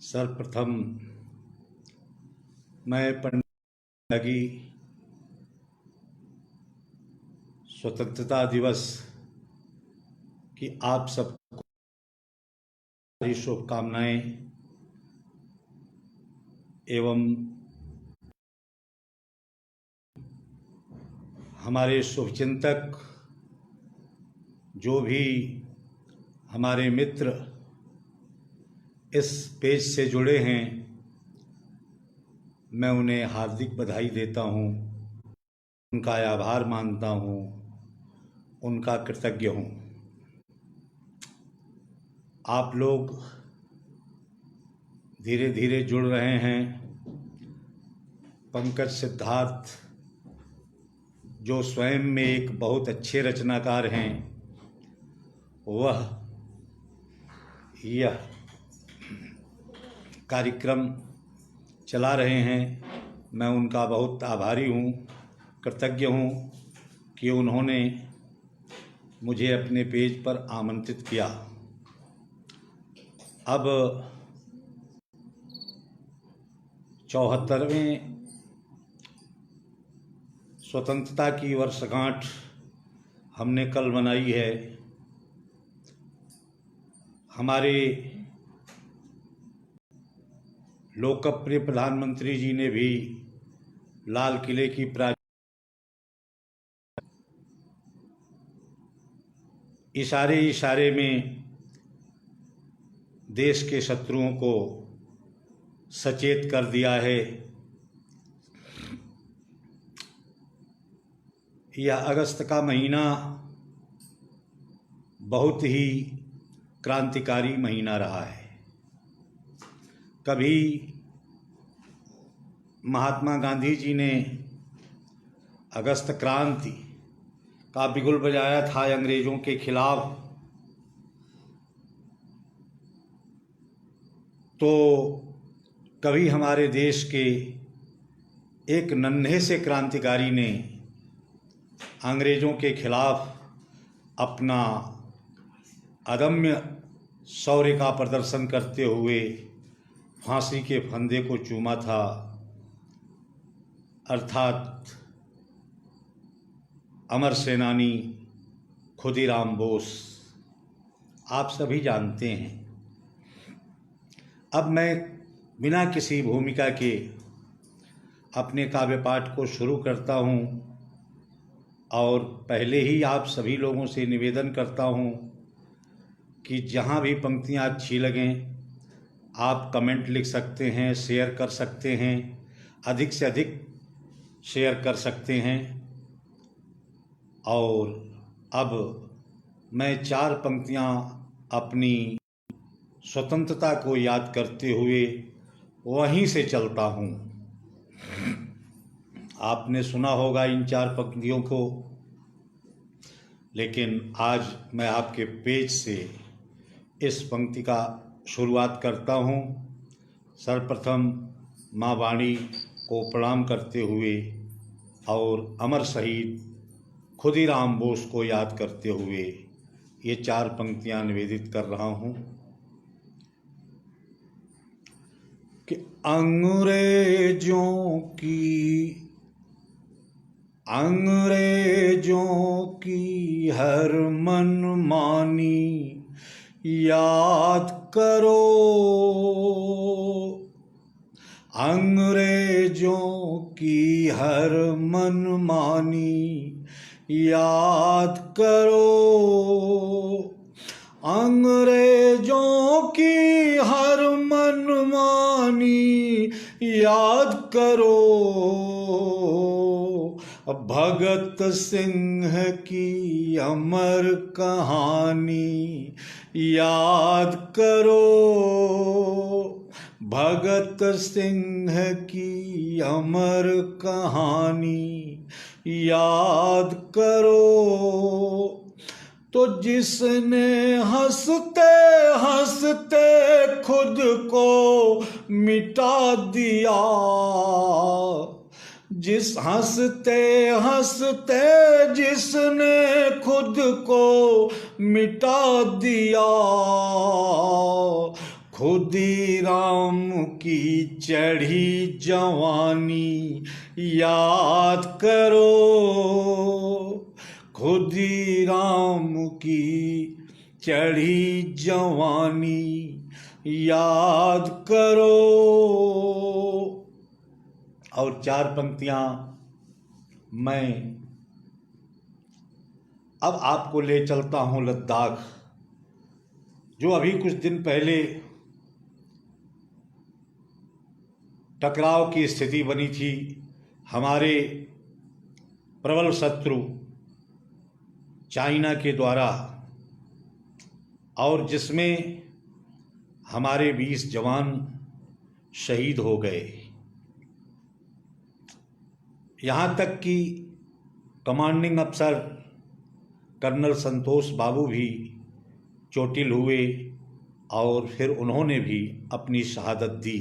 सर्वप्रथम मैं पंडित लगी स्वतंत्रता दिवस की आप सबको शुभकामनाएं एवं हमारे शुभचिंतक जो भी हमारे मित्र इस पेज से जुड़े हैं, मैं उन्हें हार्दिक बधाई देता हूं, उनका आभार मानता हूं, उनका कृतज्ञ हूं। आप लोग धीरे धीरे जुड़ रहे हैं। पंकज सिद्धार्थ जो स्वयं में एक बहुत अच्छे रचनाकार हैं, वह यह कार्यक्रम चला रहे हैं। मैं उनका बहुत आभारी हूँ, कृतज्ञ हूँ कि उन्होंने मुझे अपने पेज पर आमंत्रित किया। अब 74वें स्वतंत्रता की वर्षगांठ हमने कल मनाई है। हमारे लोकप्रिय प्रधानमंत्री जी ने भी लाल किले की इशारे में देश के शत्रुओं को सचेत कर दिया है। यह अगस्त का महीना बहुत ही क्रांतिकारी महीना रहा है। कभी महात्मा गांधी जी ने अगस्त क्रांति का बिगुल बजाया था अंग्रेजों के खिलाफ, तो कभी हमारे देश के एक नन्हे से क्रांतिकारी ने अंग्रेजों के खिलाफ अपना अदम्य शौर्य का प्रदर्शन करते हुए फांसी के फंदे को चूमा था, अर्थात अमर सेनानी खुदीराम बोस। आप सभी जानते हैं। अब मैं बिना किसी भूमिका के अपने काव्य पाठ को शुरू करता हूं और पहले ही आप सभी लोगों से निवेदन करता हूं कि जहां भी पंक्तियां अच्छी लगें आप कमेंट लिख सकते हैं, शेयर कर सकते हैं, अधिक से अधिक शेयर कर सकते हैं। और अब मैं 4 पंक्तियां अपनी स्वतंत्रता को याद करते हुए वहीं से चलता हूं। आपने सुना होगा इन 4 पंक्तियों को, लेकिन आज मैं आपके पेज से इस पंक्ति का शुरुआत करता हूँ। सर्वप्रथम माँ वाणी को प्रणाम करते हुए और अमर शहीद खुदीराम बोस को याद करते हुए ये 4 पंक्तियाँ निवेदित कर रहा हूँ कि अंग्रेजों की हर मनमानी याद करो, अंग्रेजों की हर मनमानी याद करो, अंग्रेजों की हर मनमानी याद करो, भगत सिंह की अमर कहानी याद करो, भगत सिंह की अमर कहानी याद करो। तो जिसने हंसते हंसते खुद को मिटा दिया, हंसते हंसते जिसने खुद को मिटा दिया, खुदीराम की चढ़ी जवानी याद करो, खुदीराम की चढ़ी जवानी याद करो। और 4 पंक्तियां मैं अब आपको ले चलता हूं लद्दाख, जो अभी कुछ दिन पहले टकराव की स्थिति बनी थी हमारे प्रबल शत्रु चाइना के द्वारा, और जिसमें हमारे 20 जवान शहीद हो गए। यहाँ तक कि कमांडिंग अफसर कर्नल संतोष बाबू भी चोटिल हुए और फिर उन्होंने भी अपनी शहादत दी।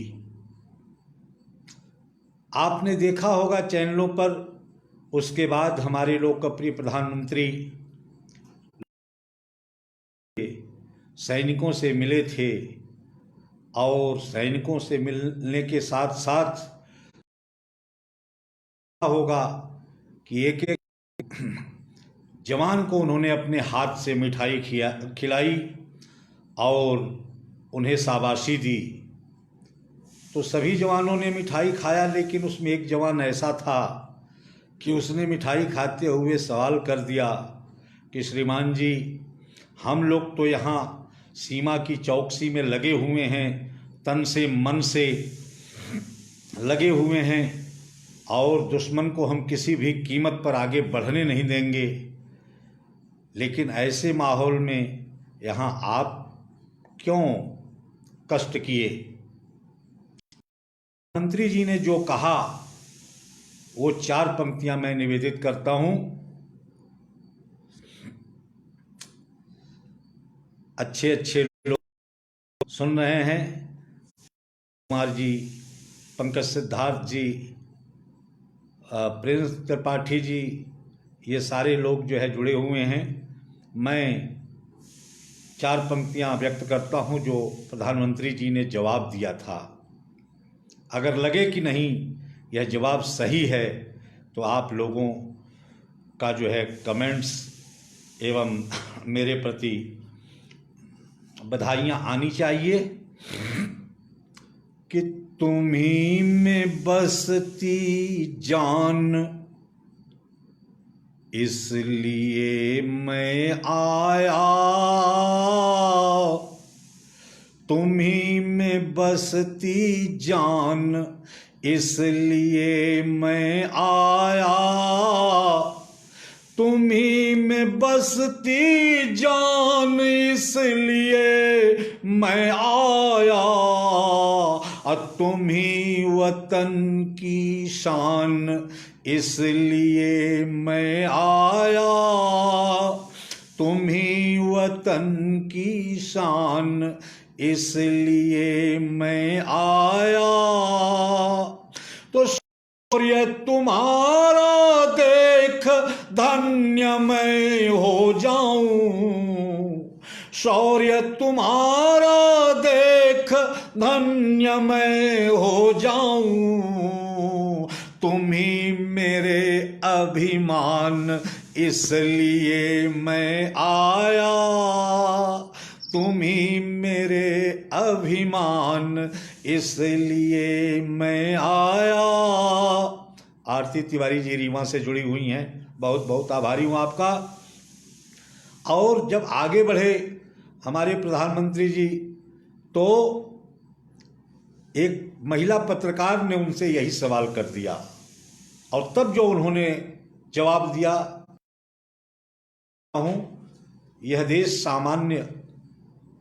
आपने देखा होगा चैनलों पर, उसके बाद हमारे लोकप्रिय प्रधानमंत्री सैनिकों से मिले थे और सैनिकों से मिलने के साथ साथ होगा कि एक एक जवान को उन्होंने अपने हाथ से मिठाई खिलाई और उन्हें शाबाशी दी। तो सभी जवानों ने मिठाई खाया, लेकिन उसमें एक जवान ऐसा था कि उसने मिठाई खाते हुए सवाल कर दिया कि श्रीमान जी, हम लोग तो यहाँ सीमा की चौकसी में लगे हुए हैं, तन से मन से लगे हुए हैं और दुश्मन को हम किसी भी कीमत पर आगे बढ़ने नहीं देंगे, लेकिन ऐसे माहौल में यहाँ आप क्यों कष्ट किए। मंत्री जी ने जो कहा वो 4 पंक्तियां मैं निवेदित करता हूं। अच्छे अच्छे लोग सुन रहे हैं, कुमार जी, पंकज सिद्धार्थ जी, प्रिंस त्रिपाठी जी, ये सारे लोग जो है जुड़े हुए हैं। मैं 4 पंक्तियां व्यक्त करता हूं जो प्रधानमंत्री जी ने जवाब दिया था। अगर लगे कि नहीं यह जवाब सही है तो आप लोगों का जो है कमेंट्स एवं मेरे प्रति बधाइयाँ आनी चाहिए कि तुम्ही में बसती जान, इसलिए मैं आया, तुम्ही में बसती जान, इसलिए मैं आया, तुम्ही में बसती जान, इसलिए मैं आया, तुम्ही वतन की शान, इसलिए मैं आया, तुम्ही वतन की शान, इसलिए मैं आया। तो शौर्य तुम्हारा देख धन्य मैं हो जाऊं, शौर्य तुम्हारा देख धन्य मैं हो जाऊं, तुम्ही मेरे अभिमान, इसलिए मैं आया, तुम्ही मेरे अभिमान, इसलिए मैं आया। आरती तिवारी जी रीवा से जुड़ी हुई हैं, बहुत बहुत आभारी हूँ आपका। और जब आगे बढ़े हमारे प्रधानमंत्री जी तो एक महिला पत्रकार ने उनसे यही सवाल कर दिया और तब जो उन्होंने जवाब दिया, यह देश सामान्य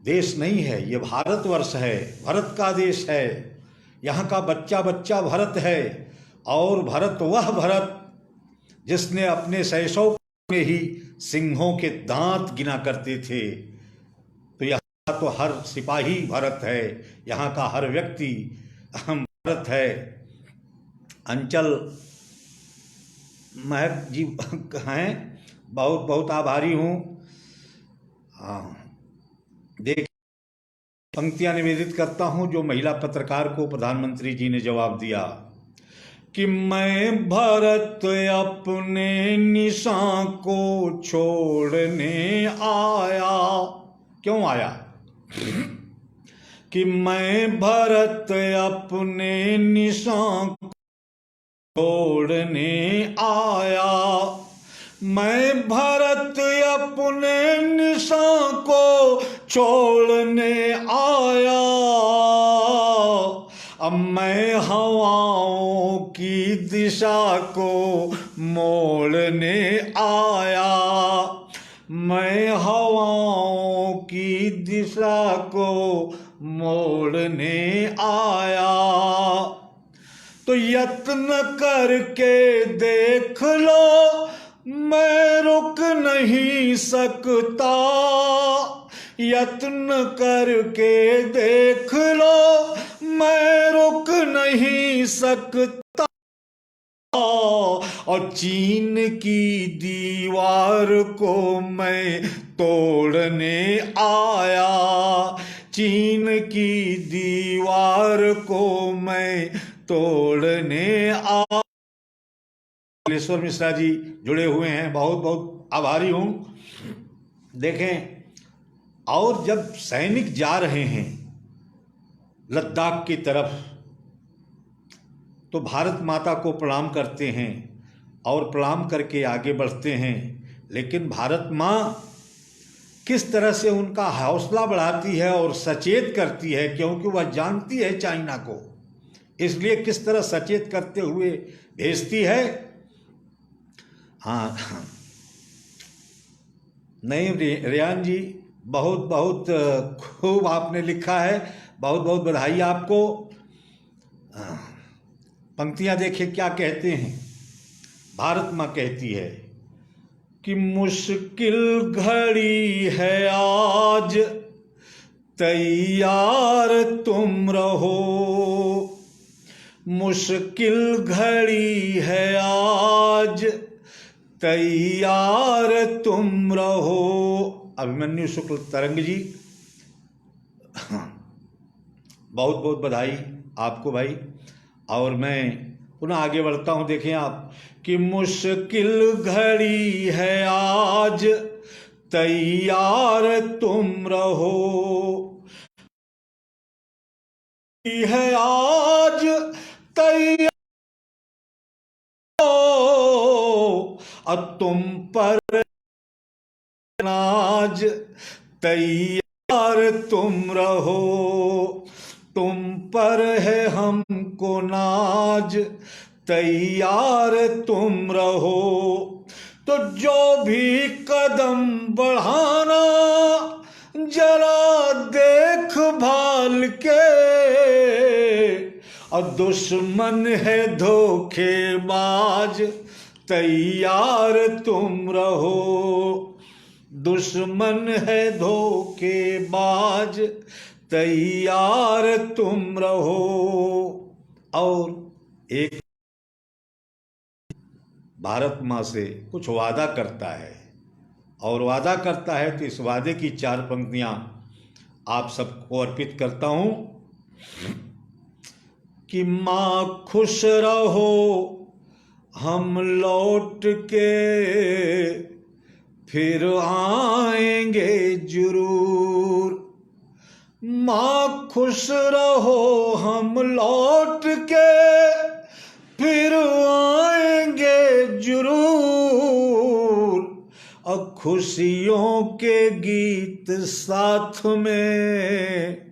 देश नहीं है, यह भारतवर्ष है, भारत का देश है, यहाँ का बच्चा बच्चा भारत है, और भारत वह भारत जिसने अपने शैशव में ही सिंहों के दांत गिना करते थे। तो यहाँ तो हर सिपाही भारत है, यहाँ का हर व्यक्ति भारत है। अंचल महक जी हैं, बहुत बहुत आभारी हूँ। देख पंक्तियां निवेदित करता हूं जो महिला पत्रकार को प्रधानमंत्री जी ने जवाब दिया कि मैं भरत अपने निशां को छोड़ने आया। क्यों आया? कि मैं भरत अपने निशां को छोड़ने आया। मैं भरत अपने निशां को छोड़ने आया। अब मैं हवाओं की दिशा को मोड़ने आया। मैं हवाओं की दिशा को मोड़ने आया। तो यत्न करके देख लो, मैं रुक नहीं सकता। यत्न करके देख लो, मैं रुक नहीं सकता। और चीन की दीवार को मैं तोड़ने आया। चीन की दीवार को मैं तोड़ने आया। कपिलेश्वर मिश्रा जी जुड़े हुए हैं, बहुत बहुत आभारी हूं। देखें, और जब सैनिक जा रहे हैं लद्दाख की तरफ तो भारत माता को प्रणाम करते हैं और प्रणाम करके आगे बढ़ते हैं, लेकिन भारत माँ किस तरह से उनका हौसला बढ़ाती है और सचेत करती है, क्योंकि वह जानती है चाइना को, इसलिए किस तरह सचेत करते हुए भेजती है। हाँ, नहीं रेयान जी, बहुत बहुत खूब आपने लिखा है, बहुत बहुत बधाई आपको। पंक्तियां देखिए क्या कहते हैं। भारत माँ कहती है कि मुश्किल घड़ी है आज, तैयार तुम रहो। मुश्किल घड़ी है आज, तैयार तुम रहो। अभिमन्यु शुक्ल तरंग जी, बहुत बहुत बधाई आपको भाई। और मैं पुनः आगे बढ़ता हूं। देखें आप कि मुश्किल घड़ी है आज, तैयार तुम रहो। है आज तैयार, और तुम पर नाज, तैयार तुम रहो। तुम पर है हमको नाज, तैयार तुम रहो। तो जो भी कदम बढ़ाना, जरा देख भाल के। और दुश्मन है धोखेबाज, तैयार तुम रहो। दुश्मन है धोखेबाज, तैयार तुम रहो। और एक भारत माँ से कुछ वादा करता है, और वादा करता है तो इस वादे की 4 पंक्तियां आप सबको अर्पित करता हूं कि माँ खुश रहो, हम लौट के फिर आएंगे जरूर। माँ खुश रहो, हम लौट के फिर आएंगे जरूर। और खुशियों के गीत साथ में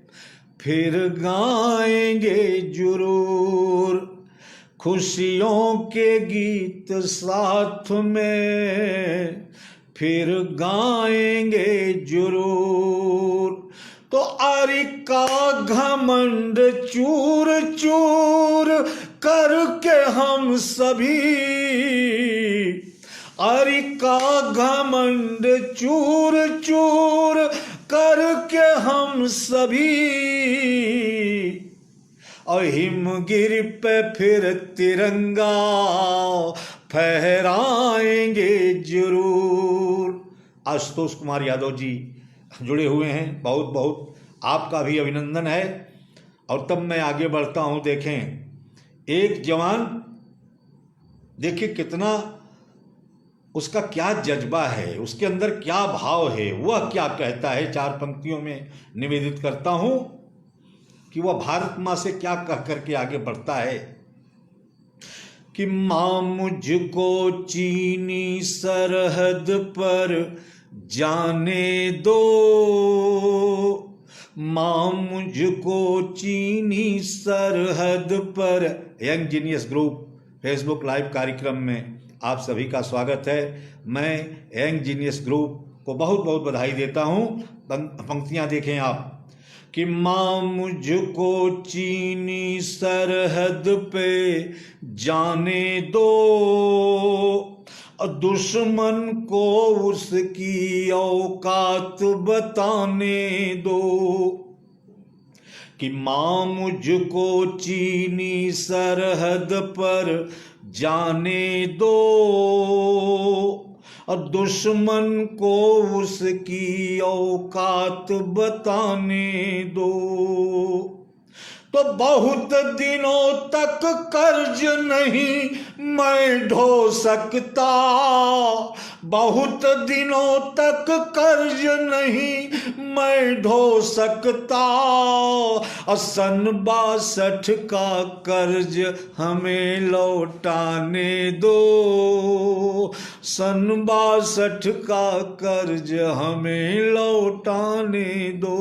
फिर गाएंगे जरूर। खुशियों के गीत साथ में फिर गाएंगे जरूर। तो अरि का घमंड चूर चूर करके हम सभी, अरि का घमंड चूर चूर करके हम सभी। और हिमगिरी पे फिर तिरंगा फहराएंगे जरूर। आशुतोष कुमार यादव जी जुड़े हुए हैं, बहुत बहुत आपका भी अभिनंदन है। और तब मैं आगे बढ़ता हूँ। देखें, एक जवान, देखिए कितना उसका क्या जज्बा है, उसके अंदर क्या भाव है, वह क्या कहता है। 4 पंक्तियों में निवेदित करता हूँ कि वह भारत माँ से क्या कह करके आगे बढ़ता है कि माँ मुझको चीनी सरहद पर जाने दो, माँ मुझको चीनी सरहद पर। Young genius group Facebook live कार्यक्रम में आप सभी का स्वागत है। मैं यंग जीनियस ग्रुप को बहुत बहुत बधाई देता हूँ। पंक्तियाँ देखें आप कि माँ मुझको चीनी सरहद पे जाने दो, दुश्मन को उसकी औकात बताने दो। कि माँ मुझको चीनी सरहद पर जाने दो, और दुश्मन को उसकी औकात बताने दो। तो बहुत दिनों तक कर्ज नहीं मैं ढो सकता, बहुत दिनों तक कर्ज नहीं मैं ढो सकता, और सन 62 का कर्ज हमें लौटाने दो, सन 62 का कर्ज हमें लौटाने दो।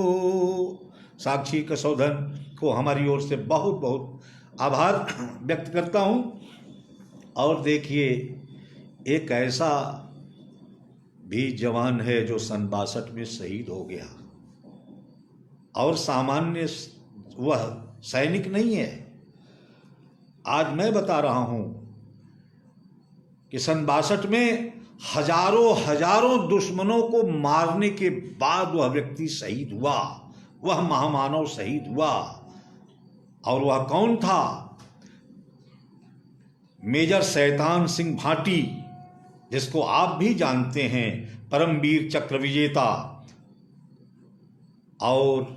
साक्षी कसौधन को हमारी ओर से बहुत बहुत आभार व्यक्त करता हूँ। और देखिए, एक ऐसा भी जवान है जो सन 62 में शहीद हो गया, और सामान्य वह सैनिक नहीं है। आज मैं बता रहा हूँ कि सन 62 में हजारों हजारों दुश्मनों को मारने के बाद वह व्यक्ति शहीद हुआ, वह महामानव शहीद हुआ। और वह कौन था? मेजर शैतान सिंह भाटी, जिसको आप भी जानते हैं, परमवीर चक्र विजेता। और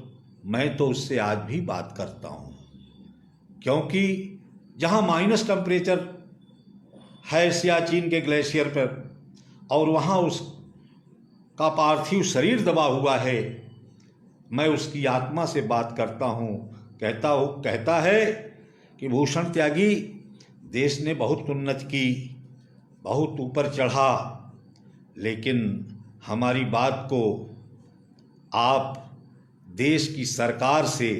मैं तो उससे आज भी बात करता हूं, क्योंकि जहां माइनस टेम्परेचर है सियाचिन के ग्लेशियर पर, और वहां उसका पार्थिव शरीर दबा हुआ है, मैं उसकी आत्मा से बात करता हूं। कहता है कि भूषण त्यागी, देश ने बहुत उन्नति की, बहुत ऊपर चढ़ा, लेकिन हमारी बात को आप देश की सरकार से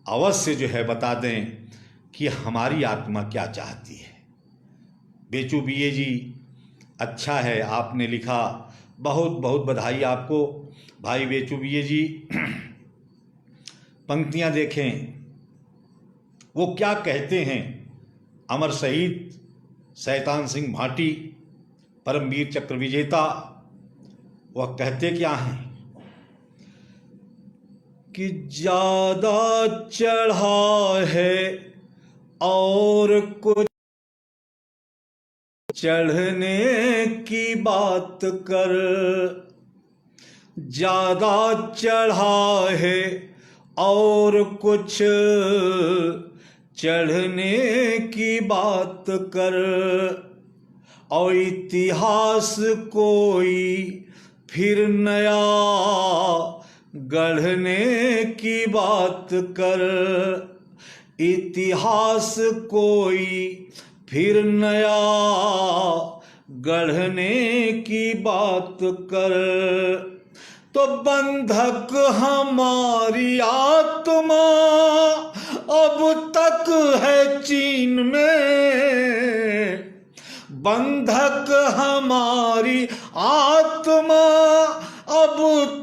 अवश्य जो है बता दें कि हमारी आत्मा क्या चाहती है। बेचू बीए जी, अच्छा है आपने लिखा, बहुत बहुत बधाई आपको भाई बेचू बीए जी। पंक्तियां देखें, वो क्या कहते हैं। अमर शहीद शैतान सिंह भाटी, परमवीर चक्र विजेता, वह कहते क्या हैं कि ज्यादा चढ़ा है और कुछ चढ़ने की बात कर, ज्यादा चढ़ा है और कुछ चढ़ने की बात कर, और इतिहास कोई फिर नया गढ़ने की बात कर, इतिहास कोई फिर नया गढ़ने की बात कर। तो बंधक हमारी आत्मा अब तक है चीन में, बंधक हमारी आत्मा अब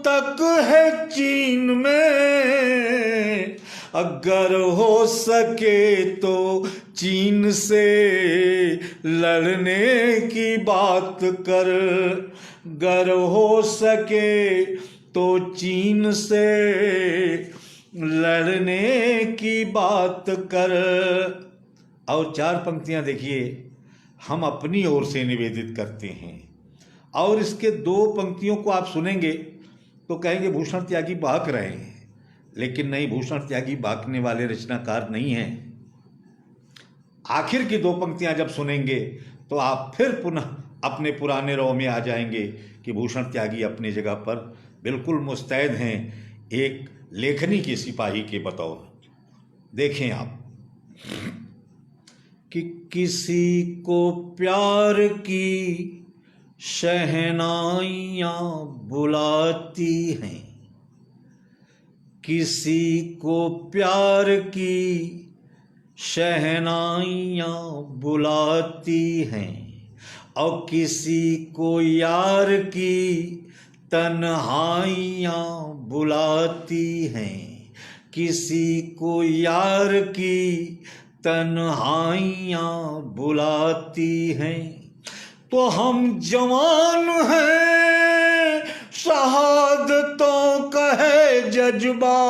तक है चीन में, अगर हो सके तो चीन से लड़ने की बात कर, अगर हो सके तो चीन से लड़ने की बात कर। और 4 पंक्तियां देखिए, हम अपनी ओर से निवेदित करते हैं। और इसके 2 पंक्तियों को आप सुनेंगे तो कहेंगे भूषण त्यागी बहक रहे हैं, लेकिन नहीं, भूषण त्यागी भागने वाले रचनाकार नहीं हैं। आखिर की दो पंक्तियां जब सुनेंगे तो आप फिर पुनः अपने पुराने रौ में आ जाएंगे कि भूषण त्यागी अपनी जगह पर बिल्कुल मुस्तैद हैं एक लेखनी के सिपाही के बतौर। देखें आप कि किसी को प्यार की शहनाइयाँ बुलाती हैं, किसी को प्यार की शहनाइयाँ बुलाती हैं, और किसी को यार की तन्हाइयाँ बुलाती हैं, किसी को यार की तन्हाइयाँ बुलाती हैं। तो हम जवान हैं, शहादतों का है जज्बा,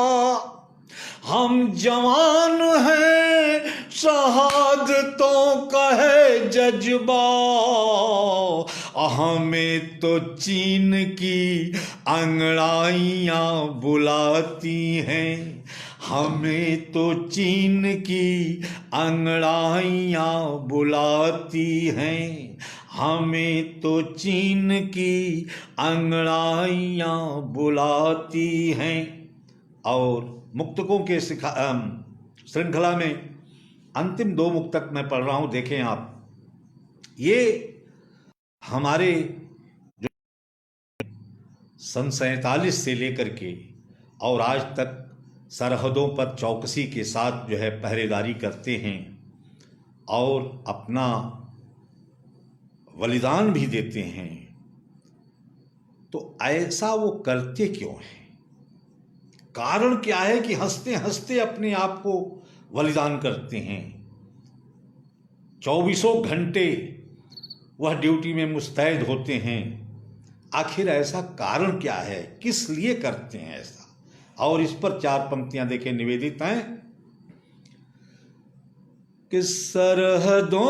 हम जवान हैं, शहादतों का है जज्बा, हमें तो चीन की अंगड़ाइयाँ बुलाती हैं, हमें तो चीन की अंगड़ाइयाँ बुलाती हैं, हमें तो चीन की अंगड़ाइयाँ बुलाती हैं। और मुक्तकों के श्रृंखला में अंतिम दो मुक्तक मैं पढ़ रहा हूँ, देखें आप। ये हमारे जो सन 47 से लेकर के और आज तक सरहदों पर चौकसी के साथ जो है पहरेदारी करते हैं और अपना बलिदान भी देते हैं, तो ऐसा वो करते क्यों हैं? कारण क्या है कि हंसते हंसते अपने आप को बलिदान करते हैं? 24 घंटे वह ड्यूटी में मुस्तैद होते हैं। आखिर ऐसा कारण क्या है, किस लिए करते हैं ऐसा? और इस पर 4 पंक्तियां देखें, निवेदित हैं कि सरहदों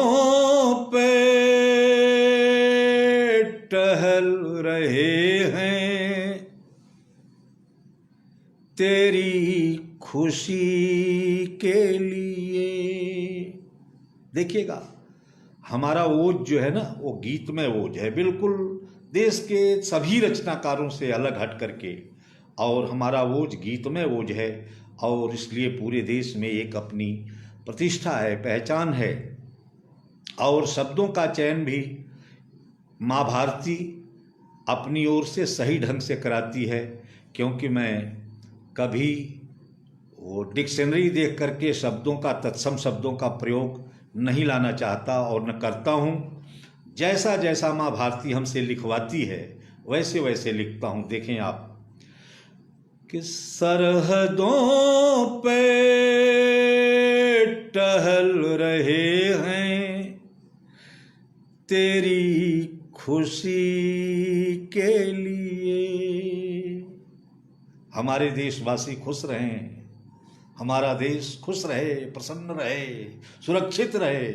पे टहल रहे हैं, तेरी खुशी के लिए। देखिएगा, हमारा ओज जो है ना, वो गीतमय ओज है, बिल्कुल देश के सभी रचनाकारों से अलग हट करके, और हमारा ओज गीतमय ओज है, और इसलिए पूरे देश में एक अपनी प्रतिष्ठा है, पहचान है। और शब्दों का चयन भी माँ भारती अपनी ओर से सही ढंग से कराती है, क्योंकि मैं कभी वो डिक्शनरी देख करके शब्दों का, तत्सम शब्दों का प्रयोग नहीं लाना चाहता और न करता हूँ। जैसा जैसा माँ भारती हमसे लिखवाती है वैसे वैसे लिखता हूँ। देखें आप कि सरहदों पे टहल रहे हैं, तेरी खुशी के लिए। हमारे देशवासी खुश रहें, हमारा देश खुश रहे, प्रसन्न रहे, सुरक्षित रहे,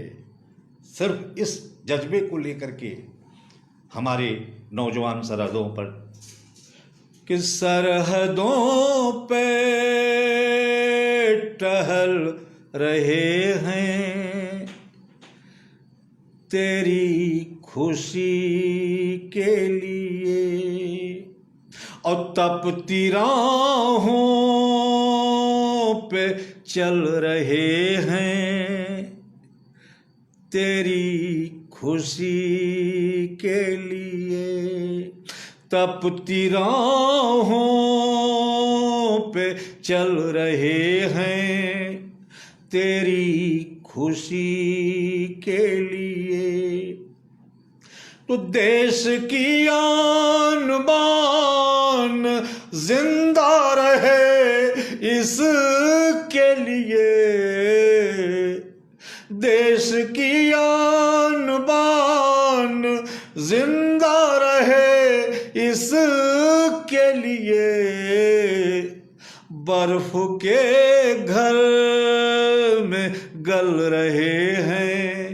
सिर्फ इस जज्बे को लेकर के हमारे नौजवान सरहदों पर कि सरहदों पे टहल रहे हैं, तेरी खुशी के लिए। और तपती राहों पे चल रहे हैं, तेरी खुशी के लिए। तपती राहों पे चल रहे हैं, तेरी खुशी के लिए। तो देश की आन बान जिंदा रहे इसके लिए, देश की आन बान जिंदा रहे इसके लिए। बर्फ के घर में गल रहे हैं,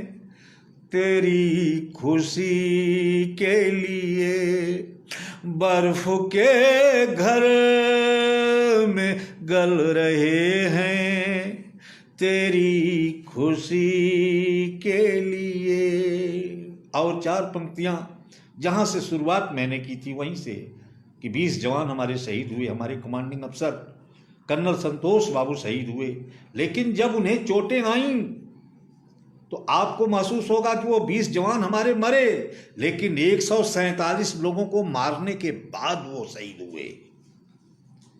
तेरी खुशी के लिए। बर्फ के घर में गल रहे हैं तेरी खुशी के लिए। और 4 पंक्तियां जहां से शुरुआत मैंने की थी वहीं से, कि 20 जवान हमारे शहीद हुए, हमारे कमांडिंग अफसर कर्नल संतोष बाबू शहीद हुए, लेकिन जब उन्हें चोटें आईं तो आपको महसूस होगा कि वो 20 जवान हमारे मरे, लेकिन 147 लोगों को मारने के बाद वो शहीद हुए।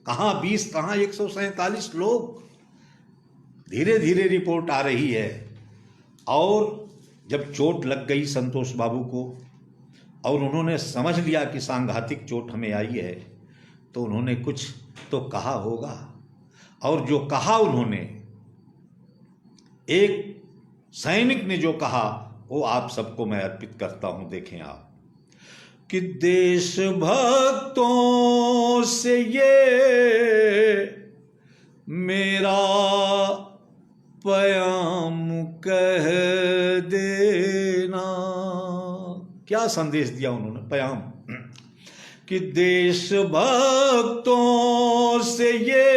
कहां 20, कहां 147 लोग। धीरे धीरे रिपोर्ट आ रही है। और जब चोट लग गई संतोष बाबू को और उन्होंने समझ लिया कि सांघातिक चोट हमें आई है, तो उन्होंने कुछ तो कहा होगा। और जो कहा उन्होंने, एक सैनिक ने जो कहा, वो आप सबको मैं अर्पित करता हूं। देखें आप, कि देशभक्तों से ये मेरा प्याम कह देना। क्या संदेश दिया उन्होंने, प्याम, कि देशभक्तों से ये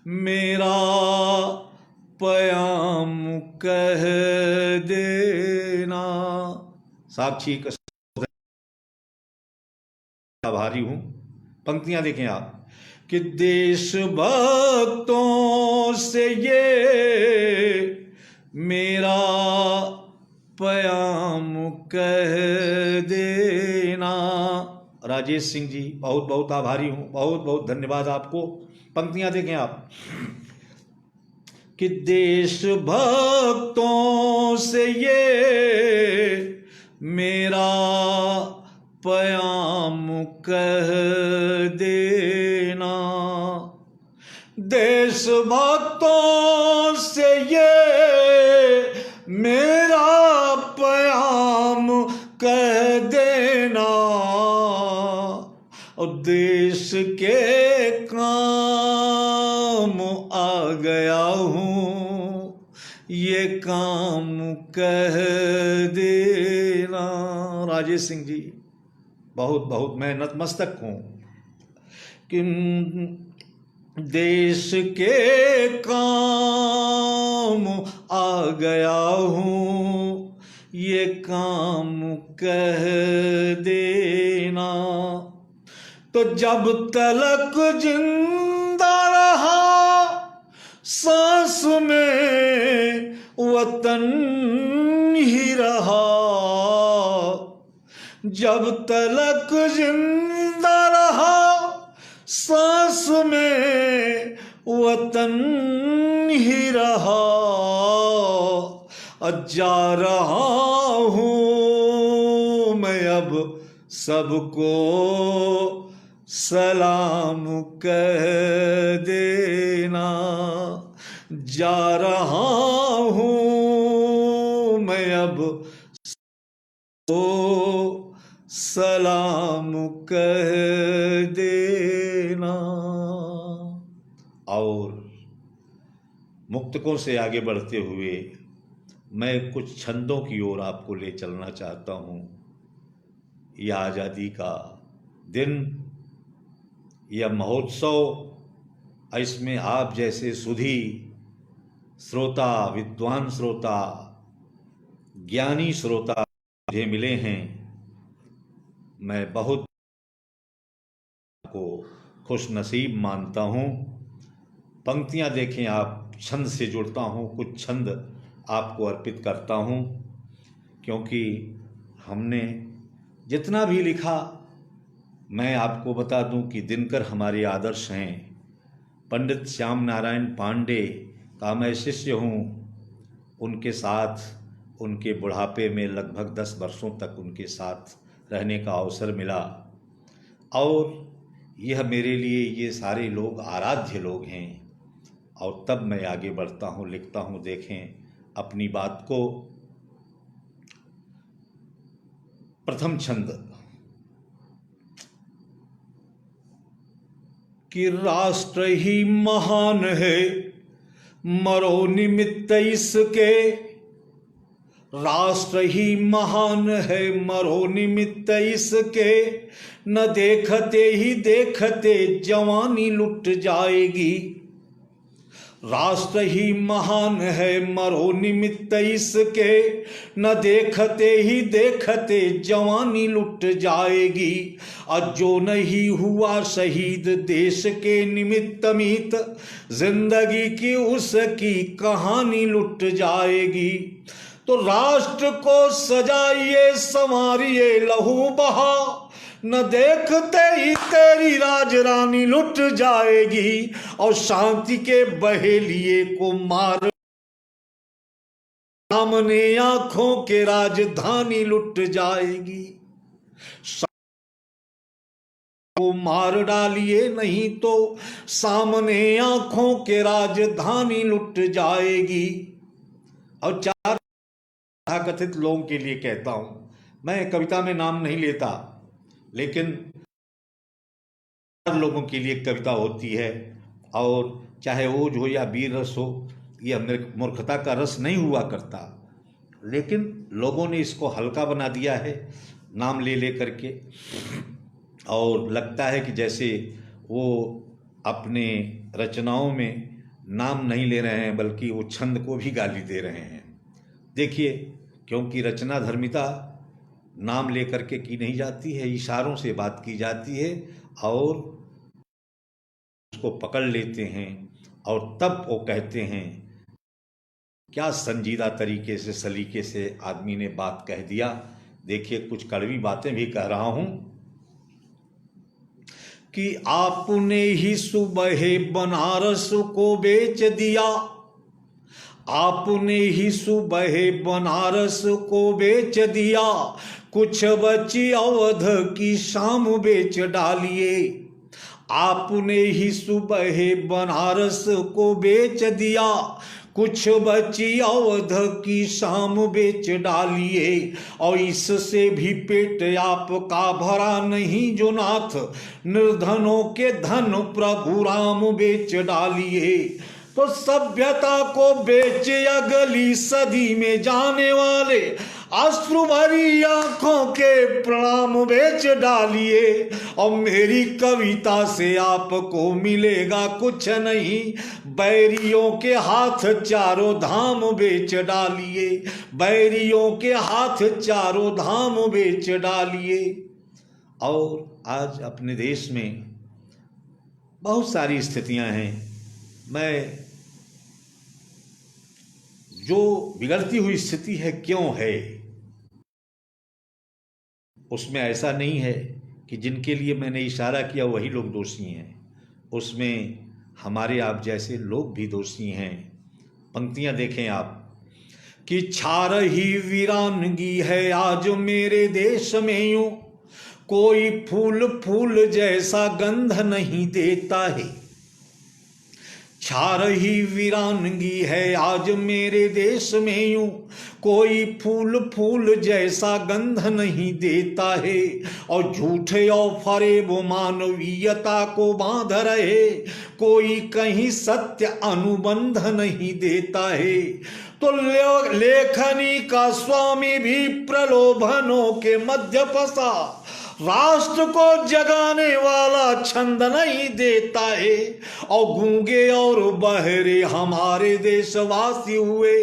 मेरा प्याम कह देना। साक्षी का आभारी हूं। पंक्तियां देखें आप, कि देशभक्तों से ये मेरा प्याम कह देना। राजेश सिंह जी, बहुत बहुत आभारी हूं, बहुत बहुत धन्यवाद आपको। पंक्तियां देखें आप, कि देशभक्तों से ये मेरा प्याम कह देना। देशभक्तों से ये मेरा प्याम कह देना। और देश के काम आ गया हूँ, ये काम कह देना। राजेश सिंह जी, बहुत बहुत मैं नतमस्तक हूँ कि देश के काम आ गया हूँ, ये काम कह देना। तो जब तलक जिंदा रहा सांस में वतन ही रहा। जब तलक जिंदा रहा सांस में वतन ही रहा। जा रहा हूँ मैं अब सबको सलाम कह देना। जा रहा हूँ मैं अब सबको सलाम कह देना। और मुक्तकों से आगे बढ़ते हुए मैं कुछ छंदों की ओर आपको ले चलना चाहता हूँ। यह आज़ादी का दिन, यह महोत्सव, इसमें आप जैसे सुधी श्रोता, विद्वान श्रोता, ज्ञानी श्रोता मुझे मिले हैं। मैं बहुत को खुश नसीब मानता हूँ। पंक्तियाँ देखें आप, छंद से जुड़ता हूँ, कुछ छंद आपको अर्पित करता हूँ, क्योंकि हमने जितना भी लिखा, मैं आपको बता दूं कि दिनकर हमारे आदर्श हैं। पंडित श्याम नारायण पांडे का मैं शिष्य हूँ। उनके साथ उनके बुढ़ापे में लगभग 10 वर्षों तक उनके साथ रहने का अवसर मिला। और यह मेरे लिए, ये सारे लोग आराध्य लोग हैं। और तब मैं आगे बढ़ता हूँ, लिखता हूँ। देखें अपनी बात को। प्रथम छंद, कि राष्ट्र ही महान है मरो निमित्त इसके, राष्ट्र ही महान है मरो निमित्त इसके, न देखते ही देखते जवानी लुट जाएगी। राष्ट्र ही महान है मरो निमित्त इसके, न देखते ही देखते जवानी लुट जाएगी। और जो नहीं हुआ शहीद देश के निमित्त मीत, जिंदगी की उसकी कहानी लुट जाएगी। तो राष्ट्र को सजाइए संवारिए लहू बहा, न देखते ही तेरी राजरानी लुट जाएगी। और शांति के बहेलिए को मार, सामने आंखों के राजधानी लुट जाएगी। को मार डालिए नहीं तो सामने आंखों के राजधानी लुट जाएगी। और चार कथित लोगों के लिए कहता हूं, मैं कविता में नाम नहीं लेता, लेकिन लोगों के लिए कविता होती है। और चाहे ओज हो या वीर रस हो, यह मूर्खता का रस नहीं हुआ करता, लेकिन लोगों ने इसको हल्का बना दिया है नाम ले ले करके। और लगता है कि जैसे वो अपने रचनाओं में नाम नहीं ले रहे हैं, बल्कि वो छंद को भी गाली दे रहे हैं। देखिए, क्योंकि रचना धर्मिता नाम लेकर के की नहीं जाती है, इशारों से बात की जाती है और उसको पकड़ लेते हैं और तब वो कहते हैं क्या संजीदा तरीके से सलीके से आदमी ने बात कह दिया। देखिए, कुछ कड़वी बातें भी कह रहा हूं कि आपने ही सुबह बनारस को बेच दिया, आपने ही सुबह बनारस को बेच दिया, कुछ बची अवध की शाम बेच डालिए। आपने ही सुबह बनारस को बेच दिया, कुछ बची अवध की शाम बेच डालिए। और इससे भी पेट आपका भरा नहीं जो नाथ, निर्धनों के धन प्रभु राम बेच डालिए। तो सभ्यता को बेच अगली सदी में जाने वाले, अश्रु भरी आंखों के प्रणाम बेच डालिए। और मेरी कविता से आपको मिलेगा कुछ नहीं, बैरियों के हाथ चारों धाम बेच डालिए, बैरियों के हाथ चारों धाम बेच डालिए। और आज अपने देश में बहुत सारी स्थितियां हैं। मैं जो बिगड़ती हुई स्थिति है क्यों है, उसमें ऐसा नहीं है कि जिनके लिए मैंने इशारा किया वही लोग दोषी हैं, उसमें हमारे आप जैसे लोग भी दोषी हैं। पंक्तियां देखें आप कि छा रही वीरानगी है आज मेरे देश में, यूं कोई फूल फूल जैसा गंध नहीं देता है। छा रही वीरानगी है आज मेरे देश में, यूं कोई फूल फूल जैसा गंध नहीं देता है। और झूठे और फरेब मानवीयता को बांध रहे, कोई कहीं सत्य अनुबंध नहीं देता है। तो लेखनी का स्वामी भी प्रलोभनों के मध्य फंसा, राष्ट्र को जगाने वाला छंद नहीं देता है। और गूंगे और बहरे हमारे देशवासी हुए,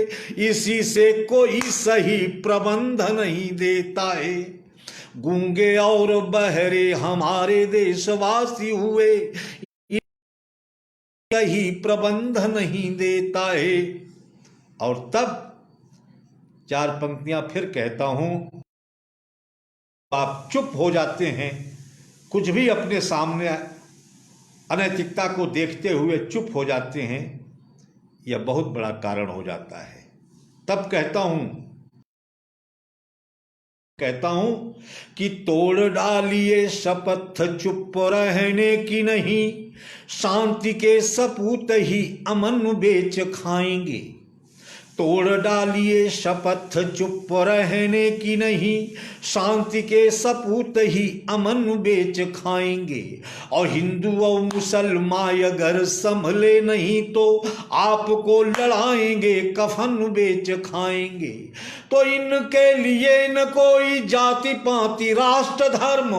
इसी से कोई सही प्रबंध नहीं देता है। गूंगे और बहरे हमारे देशवासी हुए, यही प्रबंध नहीं देता है। और तब चार पंक्तियां फिर कहता हूं, आप चुप हो जाते हैं, कुछ भी अपने सामने अनैतिकता को देखते हुए चुप हो जाते हैं, यह बहुत बड़ा कारण हो जाता है। तब कहता हूं कि तोड़ डालिए शपथ चुप रहने की नहीं, शांति के सपूत ही अमन बेच खाएंगे। तोड़ डालिए शपथ चुप रहने की नहीं, शांति के सपूत ही अमन बेच खाएंगे। और हिंदू और मुसलमान अगर संभले नहीं तो आपको लड़ाएंगे, कफन बेच खाएंगे। तो इनके लिए न कोई जाति पाति राष्ट्र धर्म,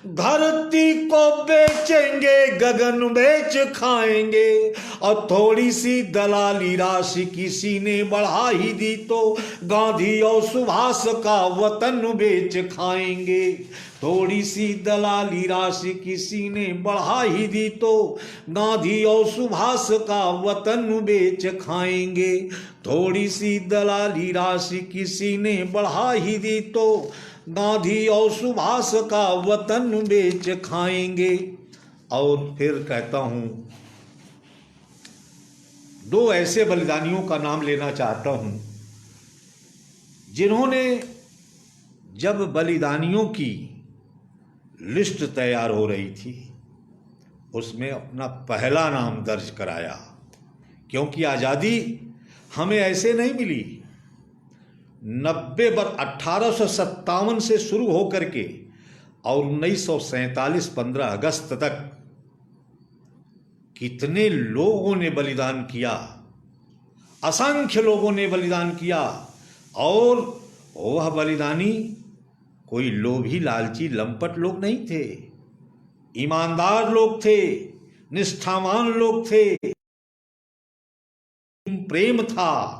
धरती को बेचेंगे गगन बेच खाएंगे। और थोड़ी सी दलाली राशि किसी ने बढ़ा ही दी तो गांधी और सुभाष का वतन बेच खाएंगे। थोड़ी सी दलाली राशि किसी ने बढ़ा ही दी तो गांधी और सुभाष का वतन बेच खाएंगे। थोड़ी सी दलाली राशि किसी ने बढ़ा ही दी तो गांधी और सुभाष का वतन बेच खाएंगे। और फिर कहता हूं, दो ऐसे बलिदानियों का नाम लेना चाहता हूं जिन्होंने जब बलिदानियों की लिस्ट तैयार हो रही थी उसमें अपना पहला नाम दर्ज कराया। क्योंकि आज़ादी हमें ऐसे नहीं मिली। 1857 से शुरू होकर के और 1947 15 अगस्त तक कितने लोगों ने बलिदान किया, असंख्य लोगों ने बलिदान किया। और वह बलिदानी कोई लोभी लालची लंपट लोग नहीं थे, ईमानदार लोग थे, निष्ठावान लोग थे, प्रेम था।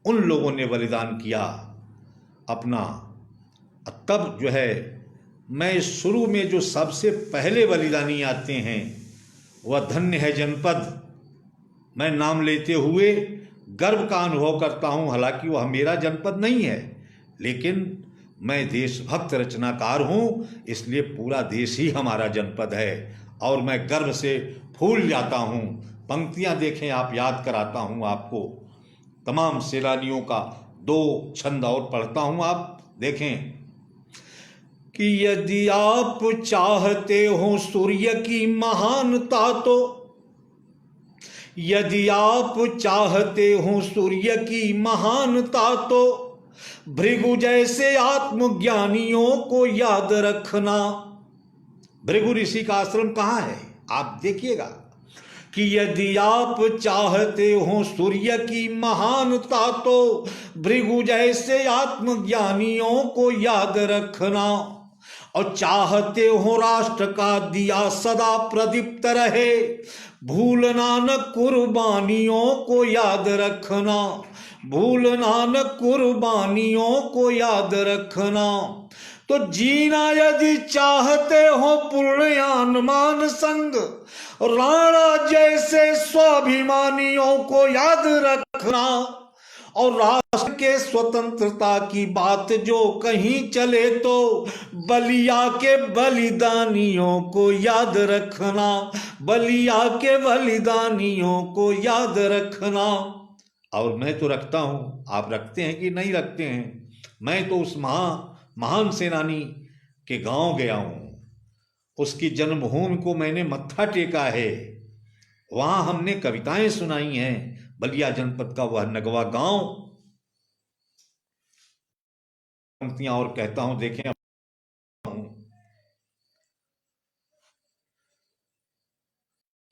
उन लोगों ने बलिदान किया अपना। तब जो है, मैं शुरू में जो सबसे पहले बलिदानी आते हैं वह धन्य है जनपद। मैं नाम लेते हुए गर्व का अनुभव करता हूं, हालांकि वह मेरा जनपद नहीं है, लेकिन मैं देशभक्त रचनाकार हूं, इसलिए पूरा देश ही हमारा जनपद है और मैं गर्व से फूल जाता हूं। पंक्तियां देखें आप, याद कराता हूं आपको तमाम सेनानियों का। 2 छंद और पढ़ता हूं, आप देखें कि यदि आप चाहते हो सूर्य की महानता तो, यदि आप चाहते हो सूर्य की महानता तो भृगु जैसे आत्मज्ञानियों को याद रखना। भृगु ऋषि का आश्रम कहाँ है आप देखिएगा। कि यदि आप चाहते हो सूर्य की महानता तो भृगु जैसे आत्मज्ञानियों को याद रखना। और चाहते हो राष्ट्र का दिया सदा प्रदीप्त रहे, भूलना न कुर्बानियों को याद रखना, भूलना न कुर्बानियों को याद रखना। तो जीना यदि चाहते हो पुण्यान मान संग, राणा जैसे स्वाभिमानियों को याद रखना। और राष्ट्र के स्वतंत्रता की बात जो कहीं चले तो बलिया के बलिदानियों को याद रखना, बलिया के बलिदानियों को याद रखना। और मैं तो रखता हूं, आप रखते हैं कि नहीं रखते हैं। मैं तो उस महान सेनानी के गांव गया हूं, उसकी जन्मभूमि को मैंने मत्था टेका है, वहां हमने कविताएं सुनाई हैं। बलिया जनपद का वह नगवा गांव। पंक्तियां और कहता हूं, देखें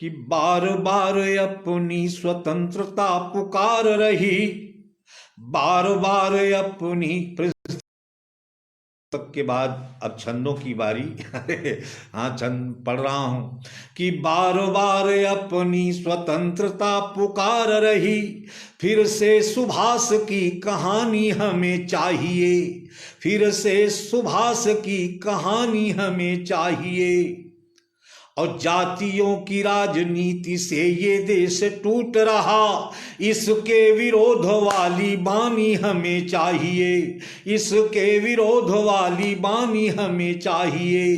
कि बार बार अपनी स्वतंत्रता पुकार रही, बार बार अपनी तक के बाद अब छंदों की बारी। हाँ, छंद पढ़ रहा हूं कि बार बार अपनी स्वतंत्रता पुकार रही, फिर से सुभाष की कहानी हमें चाहिए, फिर से सुभाष की कहानी हमें चाहिए। और जातियों की राजनीति से ये देश टूट रहा, इसके विरोध वाली बानी हमें चाहिए, इसके विरोध वाली बानी हमें चाहिए।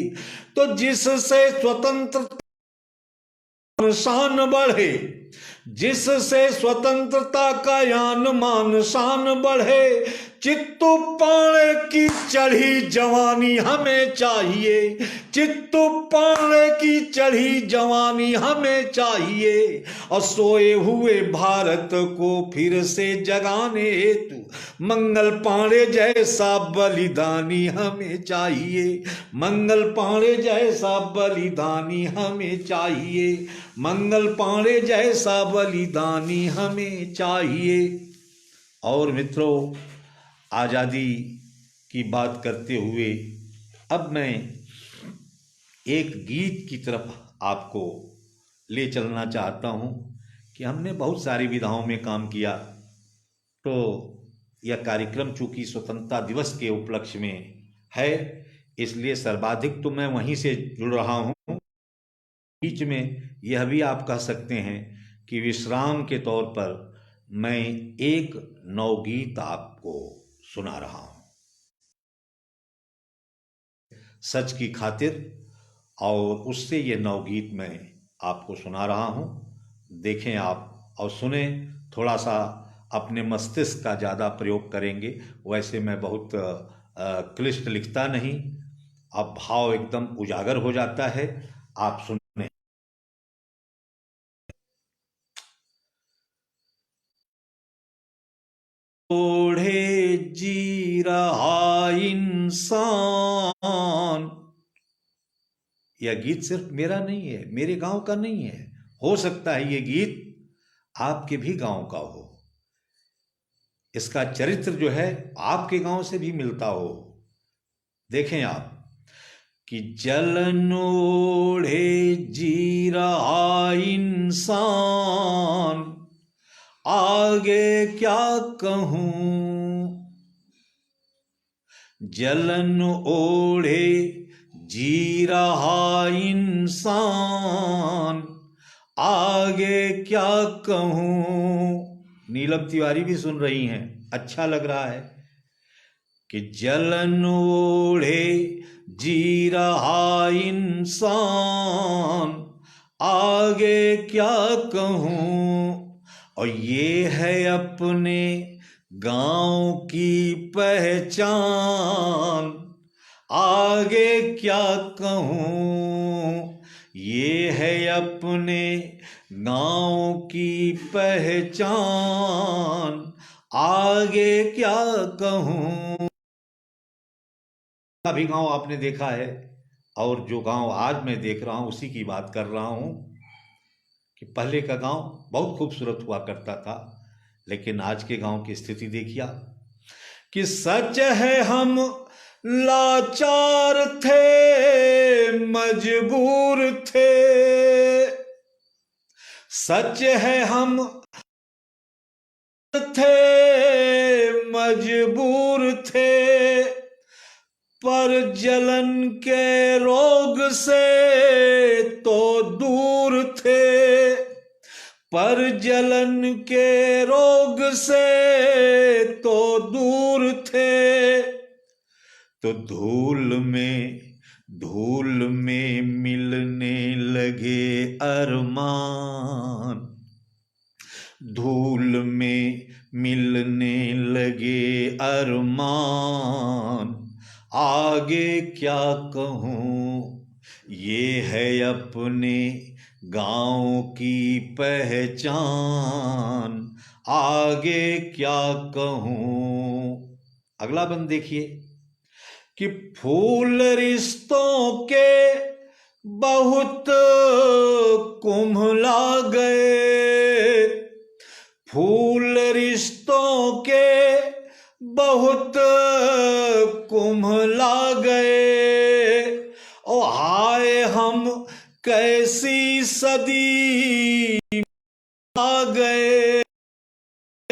तो जिससे स्वतंत्रता शान बढ़े, जिससे स्वतंत्रता का यान मान शान बढ़े, चित्तू पाणे की चढ़ी जवानी हमें चाहिए, चित्तू पाणे की चढ़ी जवानी हमें चाहिए, और सोए हुए भारत को फिर से जगाने हेतु मंगल पांडे जैसा बलिदानी हमें चाहिए, मंगल पांडे जैसा बलिदानी हमें चाहिए, मंगल पांडे जैसा बलिदानी हमें चाहिए। और मित्रों, आज़ादी की बात करते हुए अब मैं एक गीत की तरफ आपको ले चलना चाहता हूँ कि हमने बहुत सारी विधाओं में काम किया, तो यह कार्यक्रम चूँकि स्वतंत्रता दिवस के उपलक्ष्य में है, इसलिए सर्वाधिक तो मैं वहीं से जुड़ रहा हूँ। बीच में यह भी आप कह सकते हैं कि विश्राम के तौर पर मैं एक नवगीत आपको सुना रहा हूँ, सच की खातिर, और उससे ये नवगीत मैं आपको सुना रहा हूँ। देखें आप और सुने, थोड़ा सा अपने मस्तिष्क का ज़्यादा प्रयोग करेंगे। वैसे मैं बहुत क्लिष्ट लिखता नहीं, अब भाव एकदम उजागर हो जाता है। आप सुने। ओढ़े जी रहा इंसान, यह गीत सिर्फ मेरा नहीं है, मेरे गांव का नहीं है, हो सकता है ये गीत आपके भी गांव का हो, इसका चरित्र जो है आपके गांव से भी मिलता हो। देखें आप कि जलन ओढ़े जी रहा इंसान, आगे क्या कहूं, जलन ओढ़े जी रहा इंसान, आगे क्या कहूं। नीलम तिवारी भी सुन रही हैं, अच्छा लग रहा है कि जलन ओढ़े जी रहा इंसान, आगे क्या कहूं। और ये है अपने गांव की पहचान, आगे क्या कहूं। ये है अपने गांव की पहचान, आगे क्या कहूं। अभी गांव आपने देखा है, और जो गांव आज मैं देख रहा हूं उसी की बात कर रहा हूं कि पहले का गांव बहुत खूबसूरत हुआ करता था, लेकिन आज के गांव की स्थिति देखिए कि सच है हम लाचार थे, मजबूर थे, सच है हम थे, मजबूर थे, पर जलन के रोग से तो दूर थे, पर जलन के रोग से तो दूर थे। तो धूल में मिलने लगे अरमान, धूल में मिलने लगे अरमान, आगे क्या कहूँ। ये है अपने गांव की पहचान, आगे क्या कहूँ। अगला बंद देखिए कि फूल रिश्तों के बहुत कुम्हला गए, फूल रिश्तों के बहुत कुम्हला गए। ओ हाय हम कैसी सदी आ गए,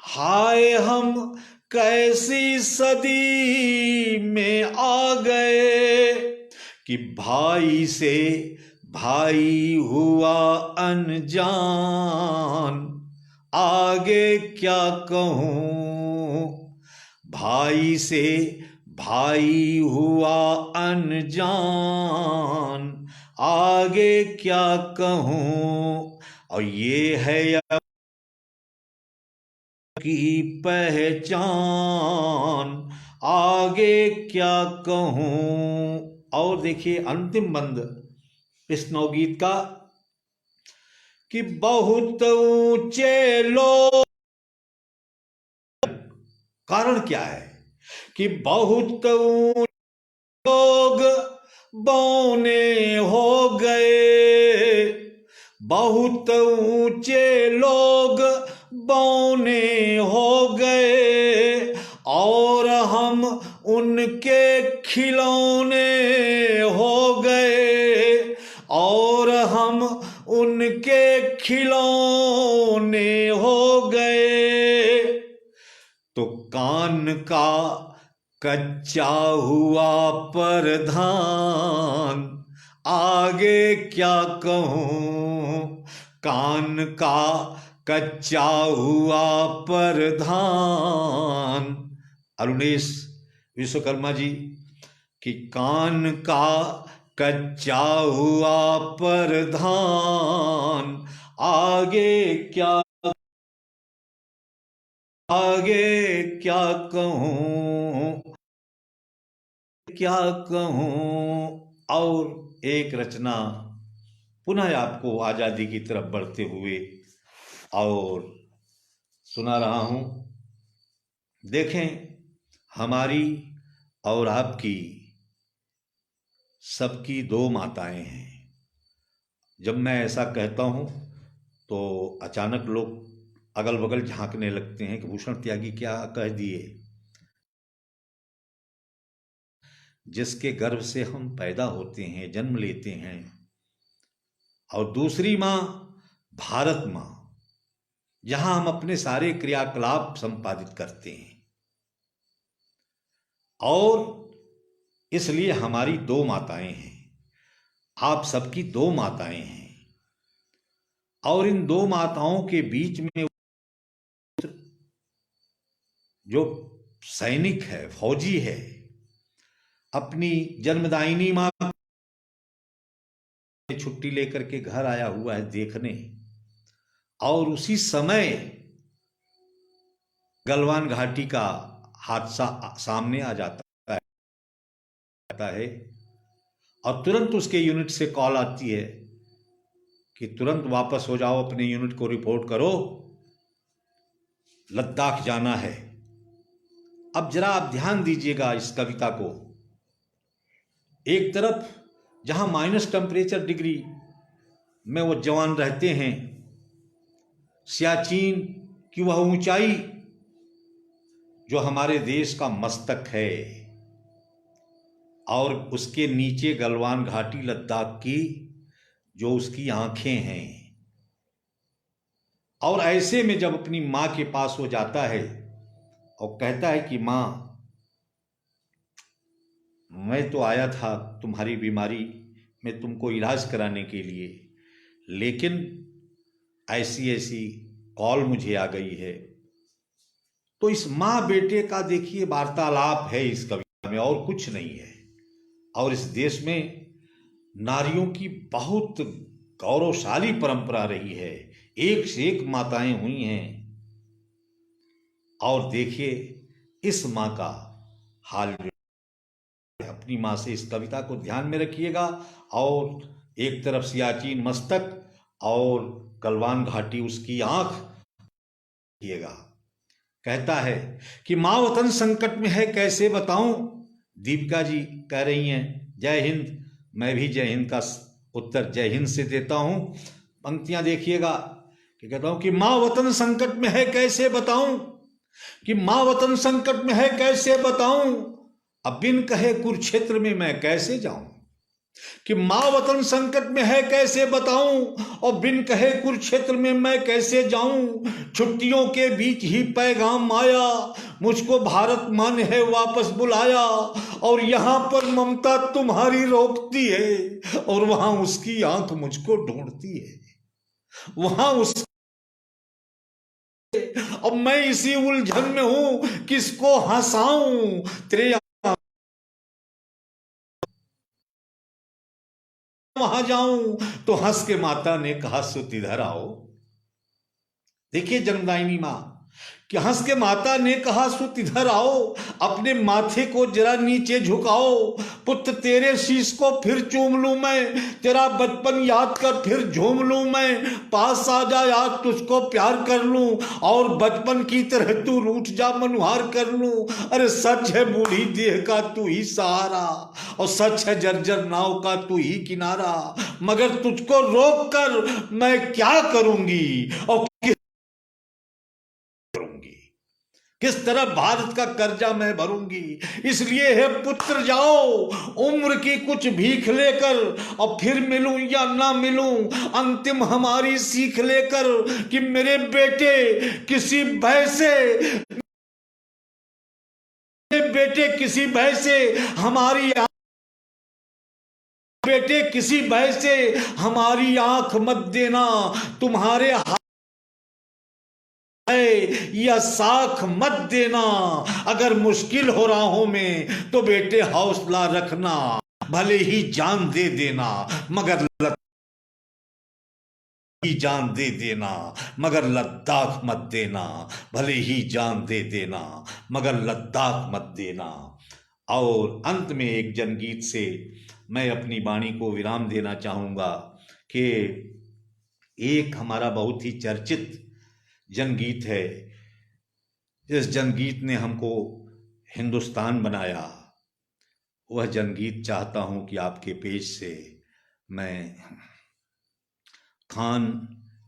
हाय हम कैसी सदी में आ गए कि भाई से भाई हुआ अनजान, आगे क्या कहूँ। भाई से भाई हुआ अनजान, आगे क्या कहूँ। और ये है की पहचान, आगे क्या कहूं। और देखिए अंतिम बंद इस नवगीत का कि बहुत ऊंचे लोग, कारण क्या है कि बहुत ऊंचे लोग बौने हो गए, बहुत ऊंचे लोग बौने हो गए, और हम उनके खिलौने हो गए, और हम उनके खिलौने हो गए। तो कान का कच्चा हुआ परधान, आगे क्या कहूं। कान का कच्चा हुआ परधान, अरुणेश विश्वकर्मा जी कि कान का कच्चा हुआ परधान, आगे क्या कहूं, क्या कहूं। और एक रचना पुनः आपको आजादी की तरफ बढ़ते हुए और सुना रहा हूं। देखें, हमारी और आपकी सबकी दो माताएं हैं। जब मैं ऐसा कहता हूं तो अचानक लोग अगल बगल झांकने लगते हैं कि भूषण त्यागी क्या कह दिए। जिसके गर्भ से हम पैदा होते हैं, जन्म लेते हैं, और दूसरी माँ भारत माँ, जहां हम अपने सारे क्रियाकलाप संपादित करते हैं। और इसलिए हमारी दो माताएं हैं, आप सबकी दो माताएं हैं। और इन दो माताओं के बीच में जो सैनिक है, फौजी है, अपनी जन्मदायिनी मां छुट्टी लेकर के घर आया हुआ है देखने, और उसी समय गलवान घाटी का हादसा सामने आ जाता है, और तुरंत उसके यूनिट से कॉल आती है कि तुरंत वापस हो जाओ, अपने यूनिट को रिपोर्ट करो, लद्दाख जाना है। अब जरा आप ध्यान दीजिएगा इस कविता को। एक तरफ जहां माइनस टेम्परेचर डिग्री में वो जवान रहते हैं, सियाचिन की वह ऊंचाई जो हमारे देश का मस्तक है, और उसके नीचे गलवान घाटी लद्दाख की जो उसकी आंखें हैं। और ऐसे में जब अपनी मां के पास वो जाता है और कहता है कि मां, मैं तो आया था तुम्हारी बीमारी में तुमको इलाज कराने के लिए, लेकिन ऐसी ऐसी कॉल मुझे आ गई है। तो इस मां बेटे का देखिए वार्तालाप है इस कविता में, और कुछ नहीं है। और इस देश में नारियों की बहुत गौरवशाली परंपरा रही है, एक से एक माताएं हुई हैं। और देखिए इस मां का हाल, अपनी मां से इस कविता को ध्यान में रखिएगा। और एक तरफ सियाचिन मस्तक और गलवान घाटी उसकी आंख रखिएगा। कहता है कि मां वतन संकट में है कैसे बताऊं। दीपिका जी कह रही हैं जय हिंद, मैं भी जय हिंद का उत्तर जय हिंद से देता हूं। पंक्तियां देखिएगा कि कहता हूं कि मां वतन संकट में है कैसे बताऊं, कि मां वतन संकट में है कैसे बताऊं, अब बिन कहे कुरुक्षेत्र में मैं कैसे जाऊं। कि मां वतन संकट में है कैसे बताऊं, और बिन कहे कुरुक्षेत्र में मैं कैसे जाऊं। छुट्टियों के बीच ही पैगाम आया, मुझको भारत मां ने है वापस बुलाया। और यहां पर ममता तुम्हारी रोकती है, और वहां उसकी आंख मुझको ढूंढती है। वहां उस अब मैं इसी उलझन में हूं, किसको हंसाऊं। तेरे वहां जाऊं तो हंस के माता ने कहा सुत इधर आओ। देखिए जन्मदायिनी मां कि हंस के माता ने कहा, सुत इधर आओ, अपने माथे को जरा नीचे झुकाओ, पुत्र तेरे शीश को फिर चूम लूं मैं, तेरा बचपन याद कर फिर झूम लूं मैं, पास आ जा याद तुझको प्यार कर लूं, और बचपन की तरह तू रूठ जा मनुहार कर लूं। अरे सच है बूढ़ी देह का तू ही सहारा, और सच है जर्जर नाव का तू ही किनारा, मगर तुझको रोक कर मैं क्या करूंगी, और किस तरह भारत का कर्जा मैं भरूंगी। इसलिए है पुत्र जाओ उम्र की कुछ भीख लेकर, और फिर मिलूं या ना मिलूं अंतिम हमारी सीख लेकर, कि मेरे बेटे किसी भय से, मेरे बेटे किसी भय से हमारी, बेटे किसी भय से हमारी आंख मत देना, तुम्हारे या साख मत देना, अगर मुश्किल हो राहों में तो बेटे हौसला रखना, भले ही जान दे देना मगर जान दे देना, मगर लद्दाख मत देना, भले ही जान दे देना मगर लद्दाख मत देना। और अंत में एक जनगीत से मैं अपनी वाणी को विराम देना चाहूँगा कि एक हमारा बहुत ही चर्चित जनगीत है, जिस जनगीत ने हमको हिंदुस्तान बनाया, वह जनगीत चाहता हूँ कि आपके पेज से मैं, खान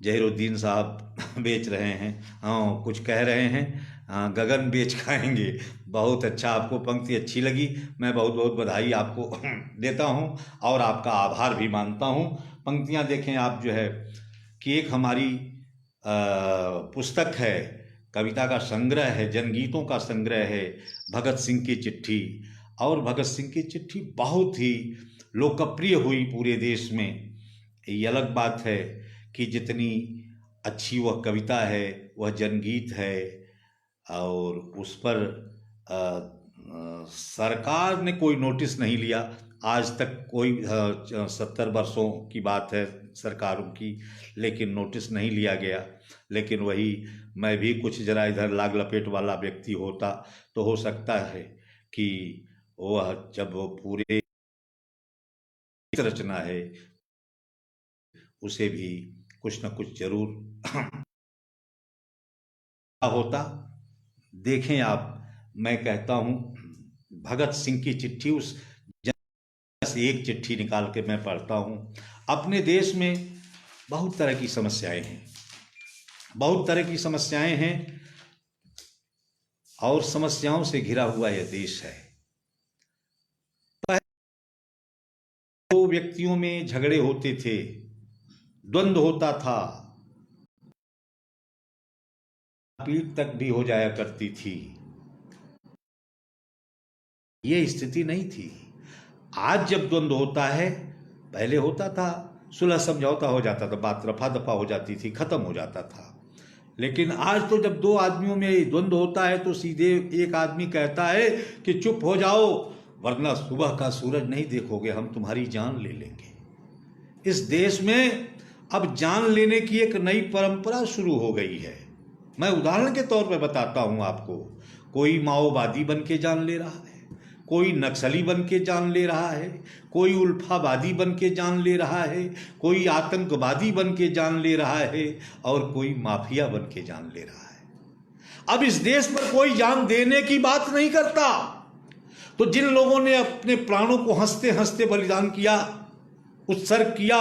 जहीरुद्दीन साहब बेच रहे हैं, हाँ कुछ कह रहे हैं, हाँ गगन बेच खाएंगे। बहुत अच्छा, आपको पंक्ति अच्छी लगी, मैं बहुत बहुत बधाई आपको देता हूँ और आपका आभार भी मानता हूँ। पंक्तियाँ देखें आप जो है कि एक हमारी पुस्तक है, कविता का संग्रह है, जनगीतों का संग्रह है, भगत सिंह की चिट्ठी। और भगत सिंह की चिट्ठी बहुत ही लोकप्रिय हुई पूरे देश में। ये अलग बात है कि जितनी अच्छी वह कविता है, वह जनगीत है, और उस पर सरकार ने कोई नोटिस नहीं लिया आज तक। कोई 70 वर्षों की बात है सरकारों की, लेकिन नोटिस नहीं लिया गया। लेकिन वही मैं भी कुछ जरा इधर लाग लपेट वाला व्यक्ति होता तो हो सकता है कि वह जब वो पूरे रचना है उसे भी कुछ न कुछ जरूर होता। देखें आप, मैं कहता हूँ भगत सिंह की चिट्ठी, उस से एक चिट्ठी निकाल के मैं पढ़ता हूँ। अपने देश में बहुत तरह की समस्याएं हैं, बहुत तरह की समस्याएं हैं, और समस्याओं से घिरा हुआ यह देश है। दो व्यक्तियों में झगड़े होते थे, द्वंद्व होता था, पीट तक भी हो जाया करती थी। ये स्थिति नहीं थी। आज जब द्वंद्व होता है, पहले होता था सुलह समझौता हो जाता था, बात रफा दफा हो जाती थी, खत्म हो जाता था। लेकिन आज तो जब दो आदमियों में द्वंद्व होता है तो सीधे एक आदमी कहता है कि चुप हो जाओ वरना सुबह का सूरज नहीं देखोगे, हम तुम्हारी जान ले लेंगे। इस देश में अब जान लेने की एक नई परंपरा शुरू हो गई है। मैं उदाहरण के तौर पर बताता हूं आपको। कोई माओवादी बन के जान ले रहा है, कोई नक्सली बन के जान ले रहा है, कोई उल्फावादी बन के जान ले रहा है, कोई आतंकवादी बन के जान ले रहा है, और कोई माफिया बन के जान ले रहा है। अब इस देश पर कोई जान देने की बात नहीं करता। तो जिन लोगों ने अपने प्राणों को हंसते हंसते बलिदान किया, उत्सर्ग किया,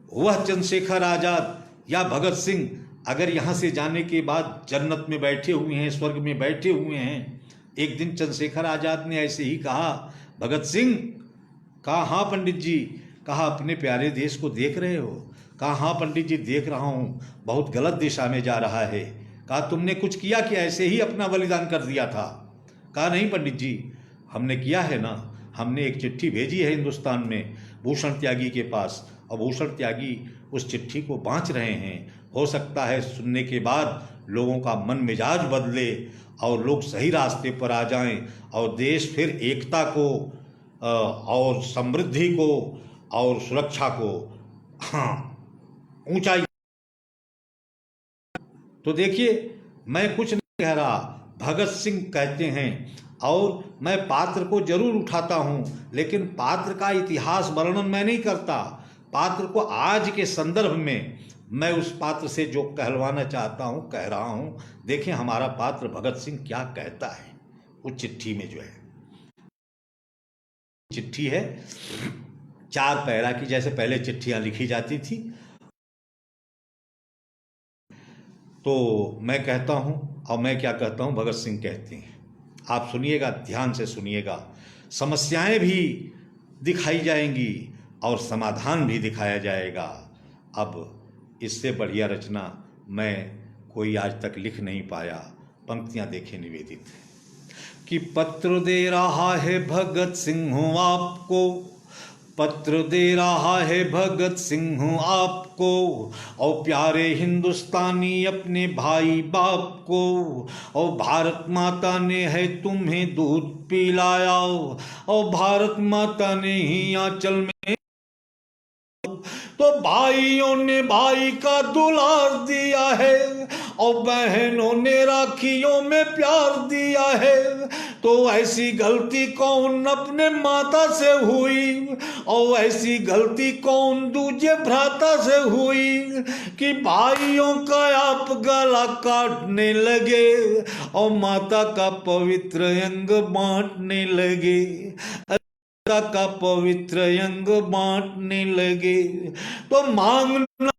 वह चंद्रशेखर आजाद या भगत सिंह अगर यहाँ से जाने के बाद जन्नत में बैठे हुए हैं, स्वर्ग में बैठे हुए हैं, एक दिन चंद्रशेखर आजाद ने ऐसे ही कहा, भगत सिंह, कहा हाँ पंडित जी, कहा अपने प्यारे देश को देख रहे हो, कहा हाँ पंडित जी देख रहा हूँ, बहुत गलत दिशा में जा रहा है। कहा तुमने कुछ किया कि ऐसे ही अपना बलिदान कर दिया था? कहा नहीं पंडित जी, हमने किया है ना, हमने एक चिट्ठी भेजी है हिंदुस्तान में भूषण त्यागी के पास, और भूषण त्यागी उस चिट्ठी को बाँच रहे हैं। हो सकता है सुनने के बाद लोगों का मन मिजाज बदले और लोग सही रास्ते पर आ जाएं, और देश फिर एकता को और समृद्धि को और सुरक्षा को हाँ ऊंचाई। तो देखिए, मैं कुछ नहीं कह रहा, भगत सिंह कहते हैं। और मैं पात्र को जरूर उठाता हूँ, लेकिन पात्र का इतिहास वर्णन मैं नहीं करता। पात्र को आज के संदर्भ में मैं उस पात्र से जो कहलवाना चाहता हूँ कह रहा हूँ। देखें हमारा पात्र भगत सिंह क्या कहता है उस चिट्ठी में। जो है चिट्ठी है 4 पैरा की, जैसे पहले चिट्ठियां लिखी जाती थी। तो मैं कहता हूं, और मैं क्या कहता हूं, भगत सिंह कहते हैं। आप सुनिएगा, ध्यान से सुनिएगा। समस्याएं भी दिखाई जाएंगी और समाधान भी दिखाया जाएगा। अब इससे बढ़िया रचना मैं कोई आज तक लिख नहीं पाया। पंक्तियां देखें निवेदित है कि पत्र दे रहा है भगत सिंह आपको, पत्र दे रहा है भगत सिंह आपको, और प्यारे हिंदुस्तानी अपने भाई बाप को, और भारत माता ने है तुम्हें दूध पिलाया, और भारत माता ने ही आंचल में, तो भाइयों ने भाई का दुलार दिया है, और बहनों ने राखियों में प्यार दिया है। तो ऐसी गलती कौन अपने माता से हुई, और ऐसी गलती कौन दूजे भ्राता से हुई, कि भाइयों का आप गला काटने लगे, और माता का पवित्र अंग बांटने लगे, का पवित्र अंग बांटने लगे। तो मांगना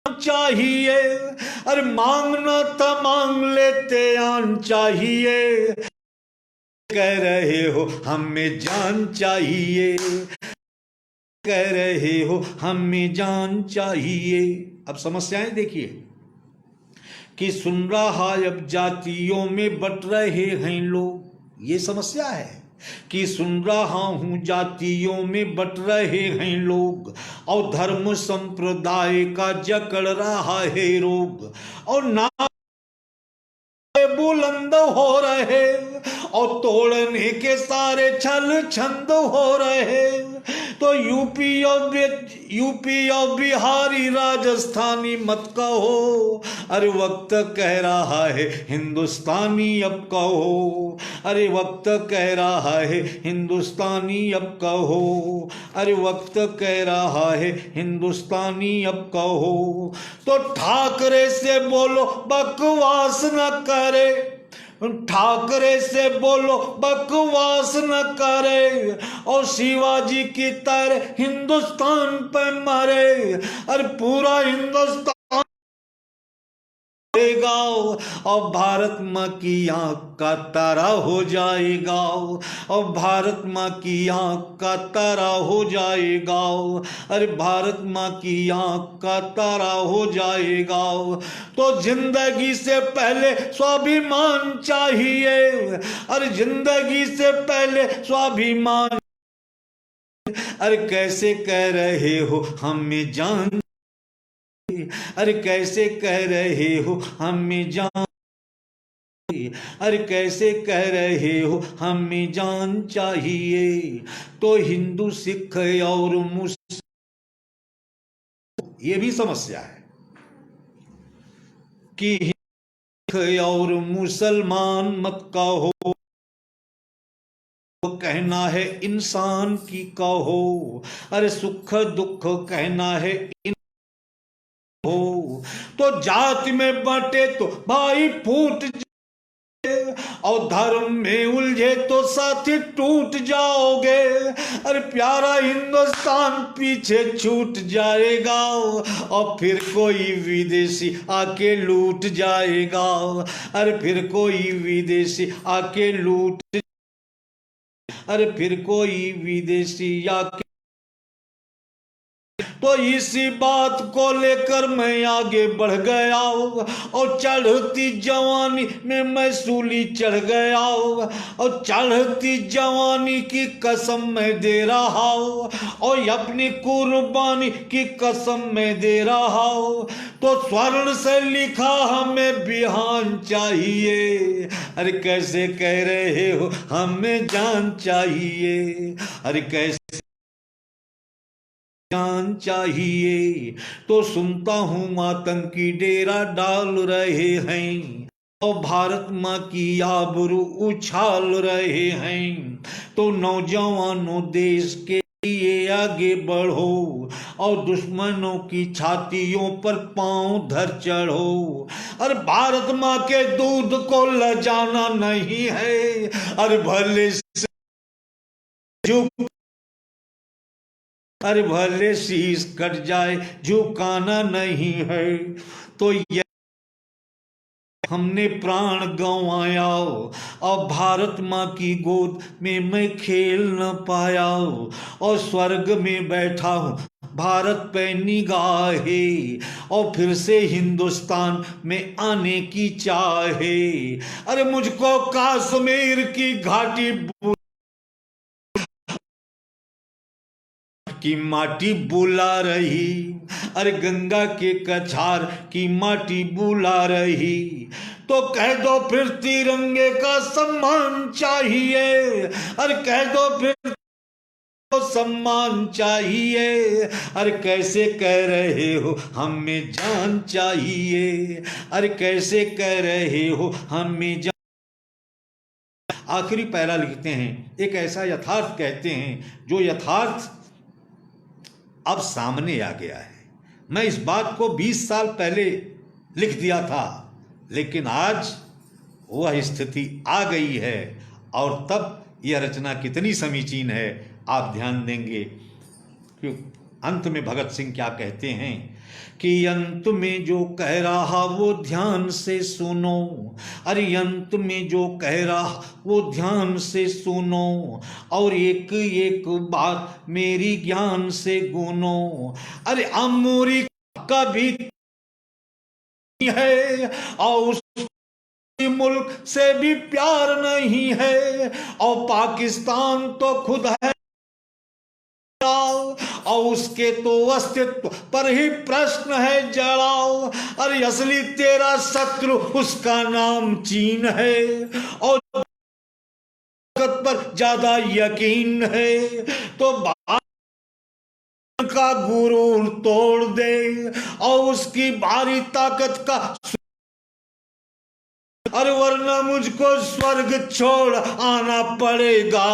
चाहिए, अरे मांगना था मांग लेते आन चाहिए, कह रहे हो हमें जान चाहिए, कह रहे हो हमें जान चाहिए। अब समस्याएं देखिए कि सुन रहा अब जातियों में बट रहे हैं लोग, ये समस्या है कि सुन रहा हूं जातियों में बट रहे हैं लोग, और धर्म संप्रदाय का जकड़ रहा है रोग, और ना बुलंद हो रहे, और तोड़ने के सारे छल छंद हो रहे। तो यूपी और बिहारी राजस्थानी मत कहो, अरे वक्त कह रहा है हिंदुस्तानी अब कहो, अरे वक्त कह रहा है हिंदुस्तानी अब कहो, अरे वक्त कह रहा है हिंदुस्तानी अब कहो। तो ठाकरे से बोलो बकवास न करे, ठाकरे से बोलो बकवास न करे, और शिवाजी की तरह हिंदुस्तान पे मरे, अरे पूरा हिंदुस्तान और भारत माँ की आंख का तारा हो जाएगा, और भारत माँ की आंख का तारा हो जाएगा, अरे भारत माँ की आंख का तारा हो जाएगा। तो जिंदगी से पहले स्वाभिमान चाहिए, अरे जिंदगी से पहले स्वाभिमान, अरे कैसे कह रहे हो हमें जान, अरे कैसे कह रहे हो हमें जान, अरे कैसे कह रहे हो हमें जान चाहिए। तो हिंदू सिख और मुस्लिम, ये भी समस्या है कि सिख और मुसलमान मत कहो, कहना है इंसान की कहो, अरे सुख दुख कहना है हो। तो जाति में बंटे तो भाई फूट जाए, और धर्म में उलझे तो साथी टूट जाओगे, अरे प्यारा हिंदुस्तान पीछे छूट जाएगा, और फिर कोई विदेशी आके लूट जाएगा, अरे फिर कोई विदेशी आके लूट, अरे फिर कोई विदेशी आके। तो इसी बात को लेकर मैं आगे बढ़ गया, और चढ़ती जवानी में मैं सूली चढ़ गया, और चढ़ती जवानी की कसम मैं दे रहा हूँ, और अपनी कुर्बानी की कसम मैं दे रहा हूँ। तो स्वर्ण से लिखा हमें बिहान चाहिए, अरे कैसे कह रहे हो हमें जान चाहिए, अरे कैसे जान चाहिए। तो सुनता हूँ आतंकी डेरा डाल रहे हैं और भारत माँ की आबरू उछाल रहे हैं। तो नौजवानों देश के लिए आगे बढ़ो और दुश्मनों की छातियों पर पांव धर चढ़ो। अरे भारत माँ के दूध को लजाना नहीं है, अरे भले झुक अरे भले शीश कट जाए झुकाना नहीं है। तो यह हमने प्राण गंवाया और भारत माँ की गोद में मैं खेल न पाया और स्वर्ग में बैठा हूँ भारत पे निगाहे और फिर से हिंदुस्तान में आने की चाहे। अरे मुझको कश्मीर की घाटी की माटी बुला रही, अरे गंगा के कछार की माटी बुला रही। तो कह दो फिर तिरंगे का सम्मान चाहिए, अरे कह दो फिर तो सम्मान चाहिए। अरे कैसे कह रहे हो हमें जान चाहिए, अरे कैसे कह रहे हो हमें जान। आखिरी पैरा लिखते हैं, एक ऐसा यथार्थ कहते हैं जो यथार्थ अब सामने आ गया है। मैं इस बात को 20 साल पहले लिख दिया था, लेकिन आज वह स्थिति आ गई है और तब यह रचना कितनी समीचीन है आप ध्यान देंगे। क्यों अंत में भगत सिंह क्या कहते हैं कि अंत में जो कह रहा वो ध्यान से सुनो, अरे अंत में जो कह रहा वो ध्यान से सुनो और एक एक बात मेरी ज्ञान से गुनो। अरे अमूरी का भी है और उस मुल्क से भी प्यार नहीं है और पाकिस्तान तो खुद है और उसके तो अस्तित्व पर ही प्रश्न है जड़ाओ। अरे असली तेरा शत्रु उसका नाम चीन है और पर ज्यादा यकीन है। तो का गुरूर तोड़ दे और उसकी भारी ताकत का, अरे वरना मुझको स्वर्ग छोड़ आना पड़ेगा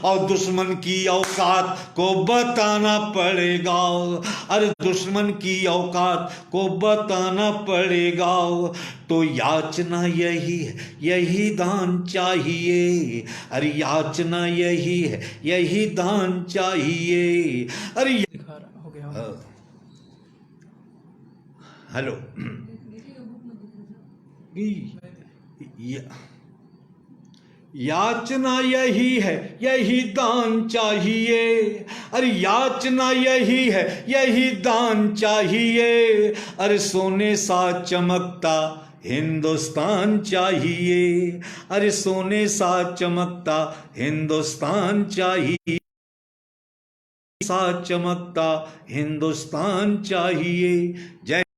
और दुश्मन की औकात को बताना पड़ेगा। अरे दुश्मन की औकात को बताना पड़ेगा। तो याचना यही है, यही दान चाहिए, अरे याचना यही है, यही दान चाहिए। अरे हो गया हेलो याचना यही है, यही दान चाहिए, अरे याचना यही है, यही दान चाहिए। अरे सोने सा चमकता हिंदुस्तान चाहिए, अरे सोने सा चमकता हिंदुस्तान चाहिए, सा चमकता हिंदुस्तान चाहिए। जय